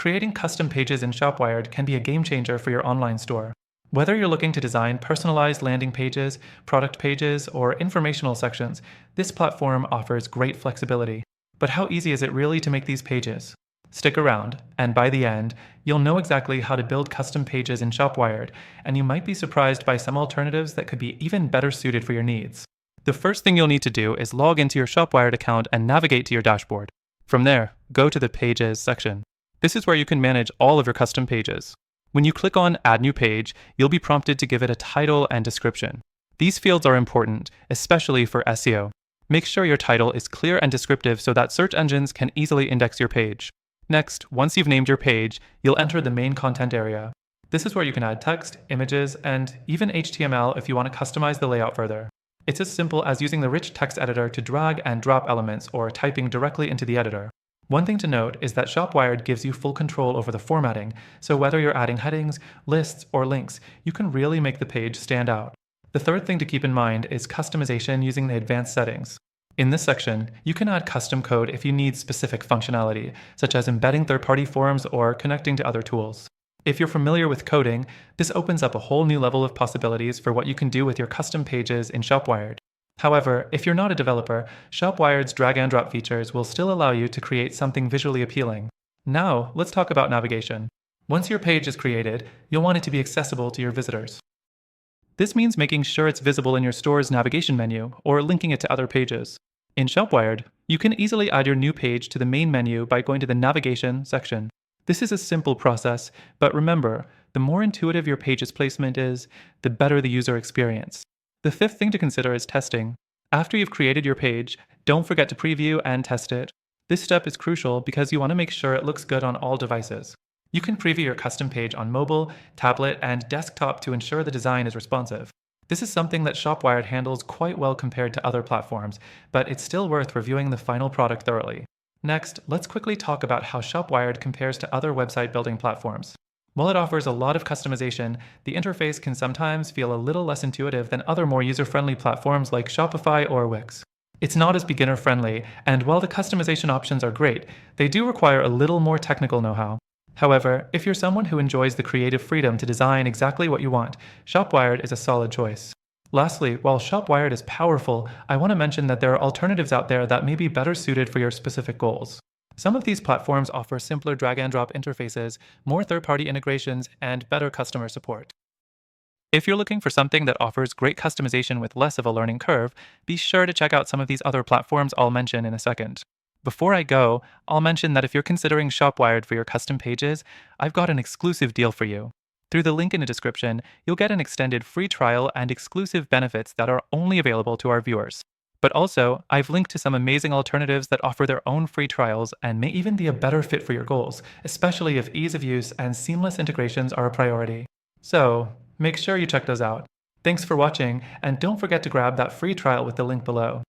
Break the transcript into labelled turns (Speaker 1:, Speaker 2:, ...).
Speaker 1: Creating custom pages in ShopWired can be a game changer for your online store. Whether you're looking to design personalized landing pages, product pages, or informational sections, this platform offers great flexibility. But how easy is it really to make these pages? Stick around, and by the end, you'll know exactly how to build custom pages in ShopWired, and you might be surprised by some alternatives that could be even better suited for your needs. The first thing you'll need to do is log into your ShopWired account and navigate to your dashboard. From there, go to the Pages section. This is where you can manage all of your custom pages. When you click on Add New Page, you'll be prompted to give it a title and description. These fields are important, especially for SEO. Make sure your title is clear and descriptive so that search engines can easily index your page. Next, once you've named your page, you'll enter the main content area. This is where you can add text, images, and even HTML if you want to customize the layout further. It's as simple as using the rich text editor to drag and drop elements or typing directly into the editor. One thing to note is that ShopWired gives you full control over the formatting, so whether you're adding headings, lists, or links, you can really make the page stand out. The third thing to keep in mind is customization using the advanced settings. In this section, you can add custom code if you need specific functionality, such as embedding third-party forms or connecting to other tools. If you're familiar with coding, this opens up a whole new level of possibilities for what you can do with your custom pages in ShopWired. However, if you're not a developer, ShopWired's drag-and-drop features will still allow you to create something visually appealing. Now, let's talk about navigation. Once your page is created, you'll want it to be accessible to your visitors. This means making sure it's visible in your store's navigation menu or linking it to other pages. In ShopWired, you can easily add your new page to the main menu by going to the Navigation section. This is a simple process, but remember, the more intuitive your page's placement is, the better the user experience. The fifth thing to consider is testing. After you've created your page, don't forget to preview and test it. This step is crucial because you want to make sure it looks good on all devices. You can preview your custom page on mobile, tablet, and desktop to ensure the design is responsive. This is something that ShopWired handles quite well compared to other platforms, but it's still worth reviewing the final product thoroughly. Next, let's quickly talk about how ShopWired compares to other website building platforms. While it offers a lot of customization, the interface can sometimes feel a little less intuitive than other more user-friendly platforms like Shopify or Wix. It's not as beginner-friendly, and while the customization options are great, they do require a little more technical know-how. However, if you're someone who enjoys the creative freedom to design exactly what you want, ShopWired is a solid choice. Lastly, while ShopWired is powerful, I want to mention that there are alternatives out there that may be better suited for your specific goals. Some of these platforms offer simpler drag-and-drop interfaces, more third-party integrations, and better customer support. If you're looking for something that offers great customization with less of a learning curve, be sure to check out some of these other platforms I'll mention in a second. Before I go, I'll mention that if you're considering ShopWired for your custom pages, I've got an exclusive deal for you. Through the link in the description, you'll get an extended free trial and exclusive benefits that are only available to our viewers. But also, I've linked to some amazing alternatives that offer their own free trials and may even be a better fit for your goals, especially if ease of use and seamless integrations are a priority. So, make sure you check those out. Thanks for watching, and don't forget to grab that free trial with the link below.